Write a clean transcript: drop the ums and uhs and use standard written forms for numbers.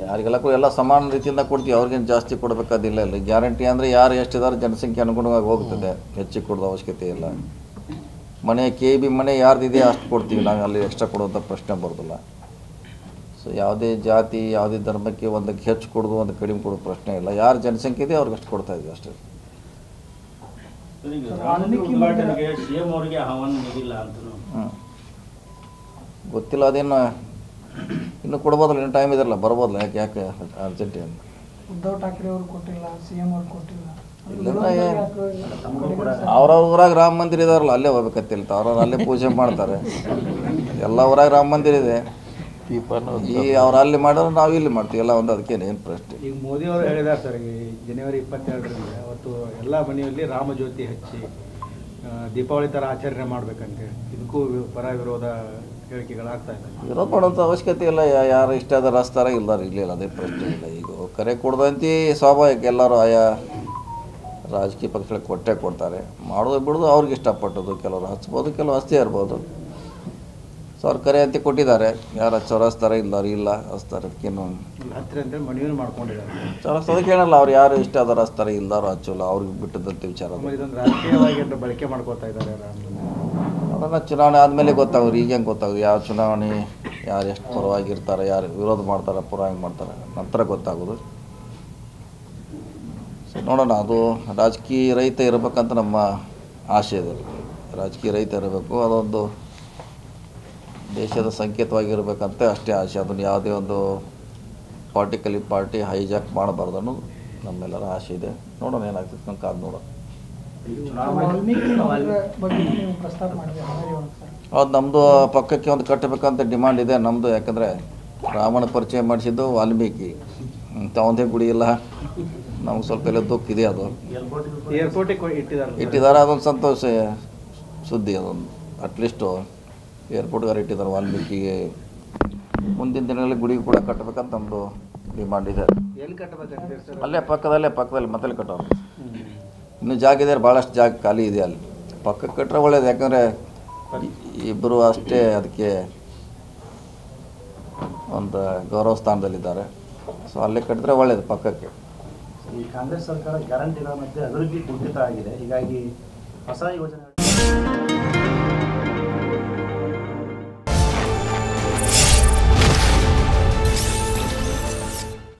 ಯಾರಿಗೆಲ್ಲ ಎಲ್ಲ ಸಮಾನ ರೀತಿಯಿಂದ ಕೊಡ್ತೀವಿ, ಅವ್ರಿಗೇನು ಜಾಸ್ತಿ ಕೊಡಬೇಕಾದಿಲ್ಲ. ಇಲ್ಲ ಗ್ಯಾರಂಟಿ ಅಂದರೆ ಯಾರು ಎಷ್ಟಿದ್ದಾರೆ ಜನಸಂಖ್ಯೆ ಅನುಗುಣವಾಗಿ ಹೋಗ್ತದೆ, ಹೆಚ್ಚಿಗೆ ಕೊಡೋದು ಅವಶ್ಯಕತೆ ಇಲ್ಲ. ಮನೆ KB ಮನೆ ಯಾರ್ದಿದೆ ಅಷ್ಟು ಕೊಡ್ತೀವಿ ನಾವು, ಅಲ್ಲಿ ಎಕ್ಸ್ಟ್ರಾ ಕೊಡುವಂಥ ಪ್ರಶ್ನೆ ಬರೋದಿಲ್ಲ. ಸೊ ಯಾವುದೇ ಜಾತಿ ಯಾವುದೇ ಧರ್ಮಕ್ಕೆ ಒಂದಕ್ಕೆ ಹೆಚ್ಚು ಕೊಡೋದು ಒಂದು ಕಡಿಮೆ ಕೊಡೋದು ಪ್ರಶ್ನೆ ಇಲ್ಲ. ಯಾರು ಜನಸಂಖ್ಯೆ ಇದೆ ಅವ್ರಿಗೆ ಅಷ್ಟು ಕೊಡ್ತಾ ಇದ್ದೀವಿ ಅಷ್ಟೇ. ಗೊತ್ತಿಲ್ಲ, ಅದೇನು ಇನ್ನು ಕೊಡ್ಬೋದಲ್ಲ, ಇನ್ನು ಟೈಮ್ ಇದೆಲ್ಲ ಬರ್ಬೋದಲ್ಲ. ಯಾಕೆ ಅರ್ಜೆಂಟ್ ಏನು? ಉದ್ಧವ್ ಠಾಕ್ರೆ ಅವರು ಕೊಟ್ಟಿಲ್ಲ, CM ಅವ್ರು ಕೊಟ್ಟಿಲ್ಲ. ಅವ್ರವ್ರ ಊರಾಗ ರಾಮ ಮಂದಿರ ಇದಾರಲ್ಲ, ಅಲ್ಲೇ ಹೋಗ್ಬೇಕಂತಿಲ್ಲ. ಅವ್ರವ್ರು ಅಲ್ಲೇ ಪೂಜೆ ಮಾಡ್ತಾರೆ. ಎಲ್ಲ ಊರಾಗ ರಾಮ ಮಂದಿರ ಇದೆ, ಈ ಅವ್ರು ಅಲ್ಲಿ ಮಾಡೋರು ನಾವು ಇಲ್ಲಿ ಮಾಡ್ತೀವಿ, ಎಲ್ಲ ಒಂದು. ಅದಕ್ಕೇನು ಏನು ಪ್ರಶ್ನೆ? ಈಗ ಮೋದಿ ಅವರು ಹೇಳಿದ್ದಾರೆ ಸರ್, ಈ ಜನವರಿ 22ರಿಂದ ಅವತ್ತು ಎಲ್ಲ ಮನೆಯಲ್ಲಿ ರಾಮಜ್ಯೋತಿ ಹಚ್ಚಿ ದೀಪಾವಳಿ ಥರ ಆಚರಣೆ ಮಾಡ್ಬೇಕಂತೇಳಿ, ಇದಕ್ಕೂ ಪರ ವಿರೋಧ ಹೇಳಿಕೆಗಳಾಗ್ತಾ ಇದೆ. ವಿರೋಧ ಮಾಡೋಂಥ ಅವಶ್ಯಕತೆ ಇಲ್ಲ. ಯಾರು ಇಷ್ಟ ಆದ ರಸ್ತಾರ ಇಲ್ದಾರ ಇರಲಿಲ್ಲ, ಅದೇ ಪ್ರಶ್ನೆ ಇಲ್ಲ. ಈಗ ಕರೆ ಕೊಡ್ದಂತೆ ಸ್ವಾಭಾವಿಕ, ಎಲ್ಲರೂ ಆಯಾ ರಾಜಕೀಯ ಪಕ್ಷಗಳಿಗೆ ಕೊಟ್ಟೇ ಕೊಡ್ತಾರೆ. ಮಾಡೋದು ಬಿಡೋದು ಅವ್ರಿಗೆ ಇಷ್ಟಪಟ್ಟದ್ದು. ಕೆಲವರು ಹಚ್ಬೋದು, ಕೆಲವು ಹಚ್ಚೇ ಇರ್ಬೋದು. ಸೊ ಅವ್ರು ಕರೆ ಅಂತ ಕೊಟ್ಟಿದ್ದಾರೆ, ಯಾರು ಹಚ್ಚೋರು ಹಚ್ತಾರೆ, ಇಲ್ದಾರು ಇಲ್ಲ ಹಚ್ತಾರೆ. ಅದಕ್ಕೇನು ಹತ್ತಿರ ಅಂತೇಳಿ ಮನವಿಯನ್ನು ಮಾಡ್ಕೊಂಡಿದ್ದಾರೆ. ಅದಕ್ಕೆ ಏನಲ್ಲ, ಅವ್ರು ಯಾರು ಇಷ್ಟ ಆದಾರು ಹಚ್ತಾರೆ, ಇಲ್ದಾರು ಹಚ್ಚೋಲ್ಲ, ಅವ್ರಿಗೆ ಬಿಟ್ಟದಂತೆ ವಿಚಾರ. ಇದೊಂದು ರಾಜಕೀಯವಾಗಿ ಬಳಕೆ ಮಾಡ್ಕೊತಾ ಇದ್ದಾರೆ. ಅದನ್ನು ಚುನಾವಣೆ ಆದಮೇಲೆ ಗೊತ್ತಾಗೋದು. ಈಗ ಹೆಂಗೆ ಗೊತ್ತಾಗೋದು ಯಾವ ಚುನಾವಣೆ, ಯಾರು ಎಷ್ಟು ಪರವಾಗಿರ್ತಾರೆ, ಯಾರು ವಿರೋಧ ಮಾಡ್ತಾರೆ, ಪರವಾಗಿ ಮಾಡ್ತಾರೆ, ನಂತರ ಗೊತ್ತಾಗೋದು. ಸೊ ನೋಡೋಣ. ಅದು ರಾಜಕೀಯ ರಹಿತ ಇರಬೇಕಂತ ನಮ್ಮ ಆಸೆ ಇದೆ. ರಾಜಕೀಯ ರಹಿತ ಇರಬೇಕು, ಅದೊಂದು ದೇಶದ ಸಂಕೇತವಾಗಿರ್ಬೇಕಂತ ಅಷ್ಟೇ ಆಸೆ. ಅದನ್ನು ಯಾವುದೇ ಒಂದು ಪಾರ್ಟಿ ಹೈಜಾಕ್ ಮಾಡಬಾರ್ದು ಅನ್ನೋದು ನಮ್ಮೆಲ್ಲರ ಆಸೆ ಇದೆ. ನೋಡೋಣ ಏನಾಗ್ತದೆ, ನಂಗೆ ಕಾದು ನೋಡೋಣ. ಹೌದು, ನಮ್ಮದು ಪಕ್ಕಕ್ಕೆ ಒಂದು ಕಟ್ಟಬೇಕಂತ ಡಿಮಾಂಡ್ ಇದೆ ನಮ್ಮದು. ಯಾಕಂದರೆ ರಾಮನ ಪರಿಚಯ ಮಾಡಿಸಿದ್ದು ವಾಲ್ಮೀಕಿ, ಅವಂದೇ ಗುಡಿ ಇಲ್ಲ. ನಮ್ಗೆ ಸ್ವಲ್ಪ ಎಲ್ಲ ದುಃಖ ಇದೆ. ಅದು ಇಟ್ಟಿದ್ದಾರೆ, ಅದೊಂದು ಸಂತೋಷ ಸುದ್ದಿ. ಅದೊಂದು ಅಟ್ಲೀಸ್ಟು ಏರ್ಪೋರ್ಟ್ಗಾರು ಇಟ್ಟಿದ್ದಾರೆ ವಾಲ್ಮೀಕಿಗೆ. ಮುಂದಿನ ದಿನಗಳಲ್ಲಿ ಗುಡಿ ಕೂಡ ಕಟ್ಟಬೇಕಂತ ನಮ್ಮದು ಡಿಮಾಂಡ್ ಇದೆ. ಅಲ್ಲೇ ಪಕ್ಕದಲ್ಲಿ ಮತ್ತೆ ಕಟ್ಟೋರು. ಇನ್ನೂ ಜಾಗ ಇದೆ, ಭಾಳಷ್ಟು ಜಾಗ ಖಾಲಿ ಇದೆ. ಅಲ್ಲಿ ಪಕ್ಕಕ್ಕೆ ಕಟ್ಟರೆ ಒಳ್ಳೇದು. ಯಾಕಂದರೆ ಇಬ್ಬರು ಅಷ್ಟೇ ಅದಕ್ಕೆ ಒಂದು ಗೌರವ ಸ್ಥಾನದಲ್ಲಿದ್ದಾರೆ. ಸೊ ಅಲ್ಲೇ ಕಟ್ಟಿದ್ರೆ ಒಳ್ಳೇದು ಪಕ್ಕಕ್ಕೆ. ಈ ಕಾಂಗ್ರೆಸ್ ಸರ್ಕಾರ ಗ್ಯಾರಂಟಿಗಳ ಮಧ್ಯೆ ಅಭಿವೃದ್ಧಿ ಕುಂಠಿತ ಆಗಿದೆ. ಹೀಗಾಗಿ ಹೊಸ ಯೋಜನೆ